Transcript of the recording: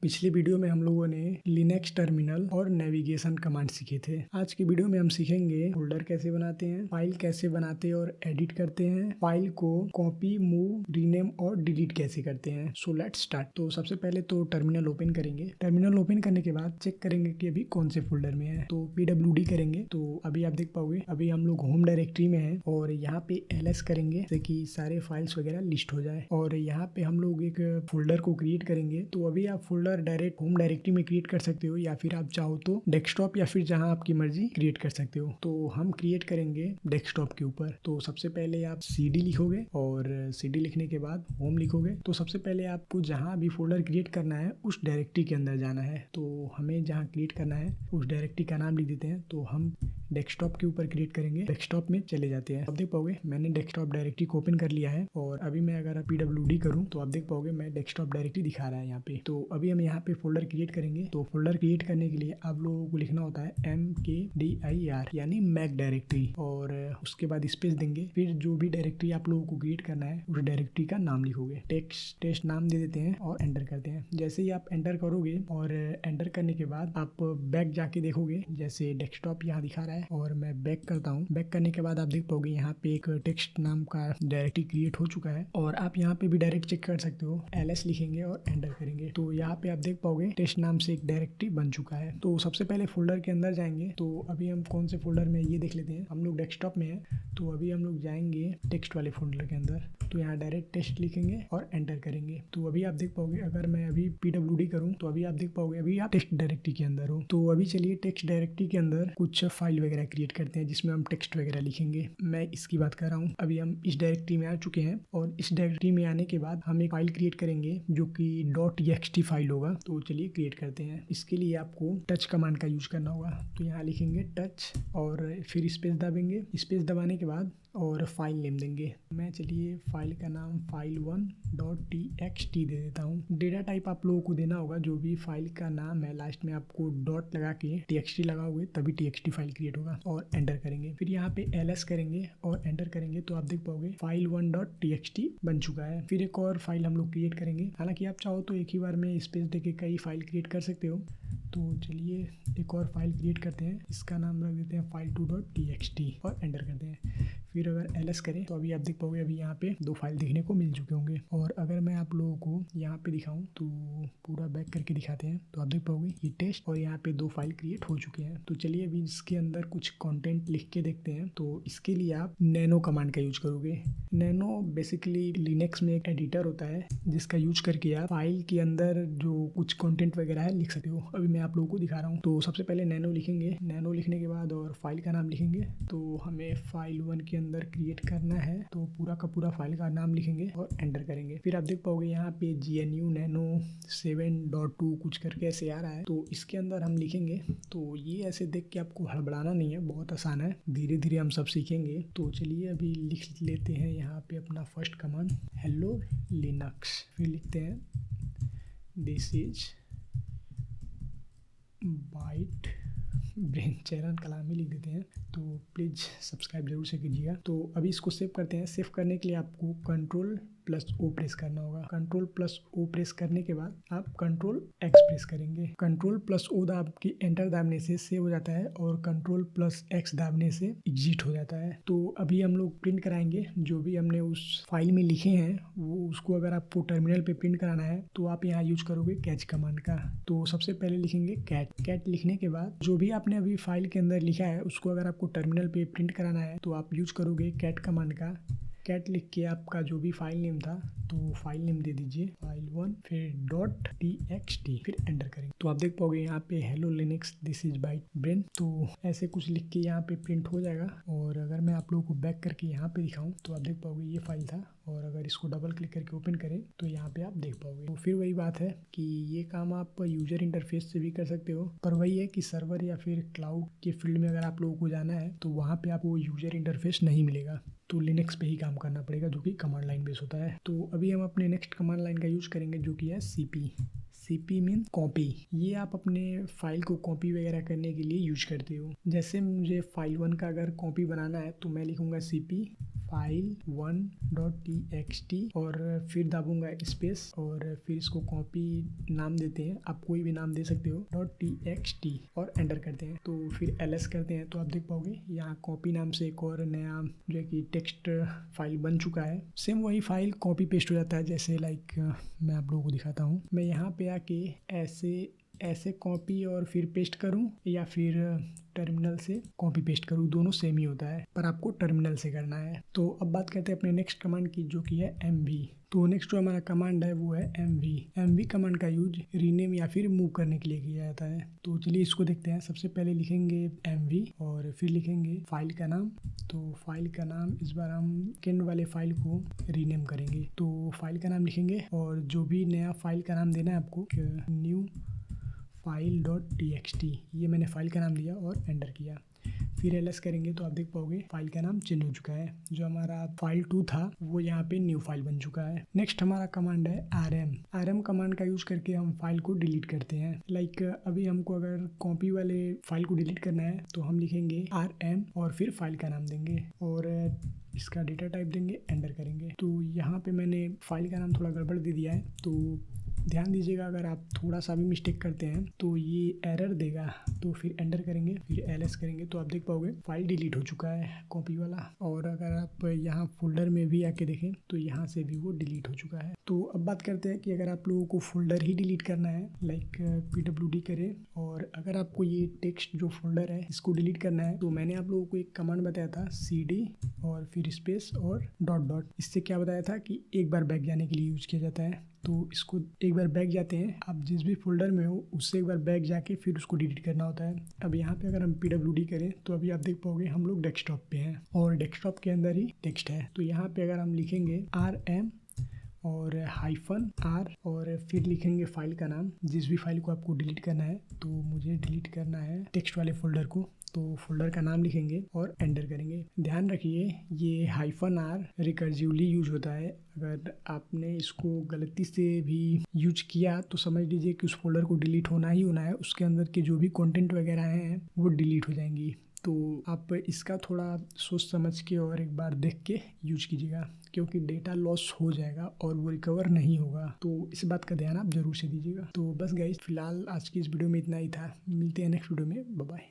पिछली वीडियो में हम लोगों ने लिनक्स टर्मिनल और नेविगेशन कमांड सीखे थे। आज की वीडियो में हम सीखेंगे फोल्डर कैसे बनाते हैं, फाइल कैसे बनाते और एडिट करते हैं, फाइल को कॉपी, मूव, रीनेम और डिलीट कैसे करते हैं। So let's start. तो सबसे पहले तो टर्मिनल ओपन करेंगे। टर्मिनल ओपन करने के बाद चेक करेंगे कि अभी कौन से फोल्डर में है। तो pwd करेंगे तो अभी आप देख पाओगे अभी हम लोग होम डायरेक्टरी में है और यहाँ पे ls करेंगे जैसे कि सारे फाइल्स वगैरह लिस्ट हो जाए। और यहाँ पे हम लोग एक फोल्डर को क्रिएट करेंगे। तो अभी आप फोल्डर डायरेक्ट होम डायरेक्टरी में क्रिएट कर सकते हो या फिर आप चाहो तो डेस्कटॉप या फिर जहां आपकी मर्जी क्रिएट कर सकते हो। तो हम क्रिएट करेंगे डेस्कटॉप के ऊपर। तो सबसे पहले आप cd लिखोगे और cd लिखने के बाद होम लिखोगे। तो सबसे पहले आपको जहां भी फोल्डर क्रिएट करना है उस डायरेक्टरी के अंदर जाना है। तो हमें जहां क्रिएट करना है उस डायरेक्टरी का नाम लिख देते हैं। तो हम डेस्कटॉप के ऊपर क्रिएट करेंगे। डेस्कटॉप में चले जाते हैं। अब देख पाओगे मैंने डेस्कटॉप डायरेक्टरी को ओपन कर लिया है और अभी मैं अगर pwd करूं तो आप देख पाओगे मैं डेस्कटॉप डायरेक्टरी दिखा रहा है यहाँ पे। तो अभी हम यहाँ पे फोल्डर क्रिएट करेंगे। तो फोल्डर क्रिएट करने के लिए आप लोगों को लिखना होता है mkdir यानी मैक डायरेक्टरी और उसके बाद स्पेस देंगे। फिर जो भी डायरेक्टरी आप लोगों को क्रिएट करना है उस डायरेक्टरी का नाम लिखोगे। टेस्ट नाम दे देते हैं और एंटर करते हैं। जैसे ही आप एंटर करोगे और एंटर करने के बाद आप बैक जाके देखोगे जैसे डेस्कटॉप यहाँ दिखा रहा है और मैं बैक करता हूँ। बैक करने के बाद आप देख पाओगे यहाँ पे एक टेक्स्ट नाम का डायरेक्टरी क्रिएट हो चुका है और आप यहाँ पे भी डायरेक्ट चेक कर सकते हो। ls लिखेंगे और एंटर करेंगे तो यहाँ पे आप देख पाओगे टेस्ट नाम से एक डायरेक्टरी बन चुका है। तो सबसे पहले फोल्डर के अंदर जाएंगे। तो अभी हम कौन से फोल्डर में ये देख लेते हैं। हम लोग डेस्कटॉप में है तो अभी हम लोग जाएंगे टेक्स्ट वाले फोल्डर के अंदर। तो यहाँ डायरेक्ट टेस्ट लिखेंगे और एंटर करेंगे। तो अभी आप देख पाओगे अगर मैं अभी pwd करूँ तो अभी आप देख पाओगे अभी आप टेक्स्ट डायरेक्टरी के अंदर हो। तो अभी चलिए टेक्स्ट डायरेक्टरी के अंदर कुछ फाइल वगैरह क्रिएट करते हैं जिसमें हम टेक्स्ट वगैरह लिखेंगे। मैं इसकी बात कर रहा हूँ। अभी हम इस डायरेक्टरी में आ चुके हैं और इस डायरेक्टरी में आने के बाद हम एक फाइल क्रिएट करेंगे जो कि .txt फाइल होगा। तो चलिए क्रिएट करते हैं। इसके लिए आपको टच कमांड का यूज करना होगा। तो यहाँ लिखेंगे टच और फिर स्पेस दबाएंगे। स्पेस दबाने के बाद और फाइल नेम देंगे। मैं चलिए फाइल का नाम file1.txt दे देता हूँ। डेटा टाइप आप लोगों को देना होगा जो भी फाइल का नाम है लास्ट में आपको डॉट लगा के txt लगाओगे तभी txt फाइल क्रिएट होगा और एंटर करेंगे। फिर यहाँ पे ls करेंगे और एंटर करेंगे तो आप देख पाओगे file1.txt बन चुका है। फिर एक और फाइल हम लोग क्रिएट करेंगे। हालांकि आप चाहो तो एक ही बार में स्पेस देके कई फाइल क्रिएट कर सकते हो। तो चलिए एक और फाइल क्रिएट करते हैं। इसका नाम रख देते हैं file2.txt और एंटर करते हैं। फिर अगर ls करें तो अभी आप देख पाओगे अभी यहाँ पे दो फाइल देखने को मिल चुके होंगे। और अगर मैं आप लोगों को यहाँ पे दिखाऊं तो पूरा बैक करके दिखाते हैं तो आप देख पाओगे ये टेस्ट और यहाँ पे दो फाइल क्रिएट हो चुके हैं। तो चलिए अभी इसके अंदर कुछ कंटेंट लिख के देखते हैं। तो इसके लिए आप नैनो कमांड का यूज करोगे। नैनो बेसिकली लिनक्स में एक एडिटर होता है जिसका यूज करके आप फाइल के अंदर जो कुछ कंटेंट वगैरह है लिख सकते हो। अभी मैं आप लोगों को दिखा रहा हूँ। तो सबसे पहले नैनो लिखेंगे। नैनो लिखने के बाद और फाइल का नाम लिखेंगे। तो हमें फाइल1 के अंदर क्रिएट करना है तो पूरा का पूरा फाइल का नाम लिखेंगे और एंटर करेंगे। फिर आप देख पाओगे यहाँ पे GNU नैनो 7.2 कुछ करके ऐसे आ रहा है। तो इसके अंदर हम लिखेंगे। तो ये ऐसे देख के आपको हड़बड़ाना नहीं है, बहुत आसान है, धीरे धीरे हम सब सीखेंगे। तो चलिए अभी लिख लेते हैं यहाँ पे अपना फर्स्ट कमांड हेलो लिनक्स। फिर लिखते हैं दिस इज बाइट ब्रेन। चरण कलामी लिख देते हैं। तो प्लीज़ सब्सक्राइब जरूर से कीजिएगा। तो अभी इसको सेव करते हैं। सेव करने के लिए आपको Ctrl+O प्रेस करना होगा। Ctrl+O प्रेस करने के बाद आप Ctrl+X प्रेस करेंगे। Ctrl+O दाब के एंटर दाबने से सेव हो जाता है और Ctrl+X दाबने से एग्जिट हो जाता है। तो अभी हम लोग प्रिंट कराएंगे जो भी हमने उस फाइल में लिखे हैं वो उसको अगर आपको टर्मिनल पे प्रिंट कराना है तो आप यहाँ यूज करोगे कैच कमांड का। तो सबसे पहले लिखेंगे कैट लिखने के बाद जो भी आपने अभी फाइल के अंदर लिखा है उसको अगर आपको टर्मिनल पे प्रिंट कराना है तो आप यूज करोगे कैट कमांड का। कैट लिख के आपका जो भी फाइल नेम था तो फाइल नेम दे दीजिए file1 फिर .txt फिर एंटर करेंगे। तो आप देख पाओगे यहाँ पे hello Linux this is Byte Brain. तो ऐसे कुछ लिख के यहाँ पे प्रिंट हो जाएगा। और अगर मैं आप लोगों को बैक करके यहाँ पे दिखाऊं तो आप देख पाओगे ये फाइल था और अगर इसको डबल क्लिक करके ओपन करें तो यहाँ पे आप देख पाओगे। तो फिर वही बात है कि ये काम आप यूजर इंटरफेस से भी कर सकते हो, पर वही है कि सर्वर या फिर क्लाउड के फील्ड में अगर आप लोगों को जाना है तो वहाँ पे आपको यूजर इंटरफेस नहीं मिलेगा। तो लिनक्स पे ही काम करना पड़ेगा जो कि कमांड लाइन बेस होता है। तो अभी हम अपने नेक्स्ट कमांड लाइन का यूज करेंगे जो कि है cp मीन कॉपी। ये आप अपने फाइल को कॉपी वगैरह करने के लिए यूज करते हो। जैसे मुझे फाइल1 का अगर कॉपी बनाना है तो मैं लिखूंगा cp file1.txt और फिर दाबूंगा स्पेस और फिर इसको कॉपी नाम देते हैं, आप कोई भी नाम दे सकते हो .txt और एंटर करते हैं। तो फिर ls करते हैं तो आप देख पाओगे यहाँ कॉपी नाम से एक और नया जो है कि टेक्स्ट फाइल बन चुका है। सेम वही फाइल कॉपी पेस्ट हो जाता है, जैसे लाइक मैं आप लोगों को दिखाता हूँ। मैं यहाँ पे आके ऐसे कॉपी और फिर पेस्ट करूं या फिर टर्मिनल से कॉपी पेस्ट करूं, दोनों सेम ही होता है, पर आपको टर्मिनल से करना है। तो अब बात करते हैं अपने नेक्स्ट कमांड की, जो कि है mv। तो नेक्स्ट जो हमारा कमांड है वो है mv कमांड का यूज रीनेम या फिर मूव करने के लिए किया जाता है। तो चलिए इसको देखते हैं। सबसे पहले लिखेंगे mv और फिर लिखेंगे फाइल का नाम। तो फाइल का नाम इस बार हम सेकेंड वाले फाइल को रीनेम करेंगे। तो फाइल का नाम लिखेंगे और जो भी नया फाइल का नाम देना है आपको, न्यू file.txt, ये मैंने फाइल का नाम लिया और एंटर किया। फिर ls करेंगे तो आप देख पाओगे फाइल का नाम चेंज हो चुका है। जो हमारा फाइल 2 था वो यहाँ पे न्यू फाइल बन चुका है। नेक्स्ट हमारा कमांड है rm कमांड का यूज करके हम फाइल को डिलीट करते हैं। लाइक अभी हमको अगर कॉपी वाले फाइल को डिलीट करना है तो हम लिखेंगे rm और फिर फाइल का नाम देंगे और इसका डेटा टाइप देंगे, एंटर करेंगे। तो यहाँ पे मैंने फाइल का नाम थोड़ा गड़बड़ दे दिया है, तो ध्यान दीजिएगा अगर आप थोड़ा सा भी मिस्टेक करते हैं तो ये एरर देगा। तो फिर एंटर करेंगे, फिर ls करेंगे तो आप देख पाओगे फाइल डिलीट हो चुका है कॉपी वाला। और अगर आप यहाँ फोल्डर में भी आके देखें तो यहाँ से भी वो डिलीट हो चुका है। तो अब बात करते हैं कि अगर आप लोगों को फोल्डर ही डिलीट करना है, लाइक pwd करें, और अगर आपको ये टेक्स्ट जो फोल्डर है इसको डिलीट करना है, तो मैंने आप लोगों को एक कमांड बताया था cd और फिर स्पेस और डॉट। इससे क्या बताया था कि एक बार बैक जाने के लिए यूज किया जाता है। तो इसको एक बार बैक जाते हैं, आप जिस भी फोल्डर में हो उससे एक बार बैक जाके फिर उसको डिलीट करना होता है। अब यहाँ पे अगर हम pwd करें तो अभी आप देख पाओगे हम लोग डेस्कटॉप पे हैं और डेस्कटॉप के अंदर ही टेक्स्ट है। तो यहाँ पे अगर हम लिखेंगे rm और -r और फिर लिखेंगे फाइल का नाम, जिस भी फाइल को आपको डिलीट करना है। तो मुझे डिलीट करना है टेक्स्ट वाले फोल्डर को, तो फोल्डर का नाम लिखेंगे और एंटर करेंगे। ध्यान रखिए ये -r रिकर्सिवली यूज होता है। अगर आपने इसको गलती से भी यूज किया तो समझ लीजिए कि उस फोल्डर को डिलीट होना ही होना है, उसके अंदर के जो भी कंटेंट वगैरह हैं वो डिलीट हो जाएंगी। तो आप इसका थोड़ा सोच समझ के और एक बार देख के यूज कीजिएगा, क्योंकि डेटा लॉस हो जाएगा और वो रिकवर नहीं होगा। तो इस बात का ध्यान आप जरूर से दीजिएगा। तो बस गाइस फिलहाल आज की इस वीडियो में इतना ही था। मिलते हैं नेक्स्ट वीडियो में। Bye bye.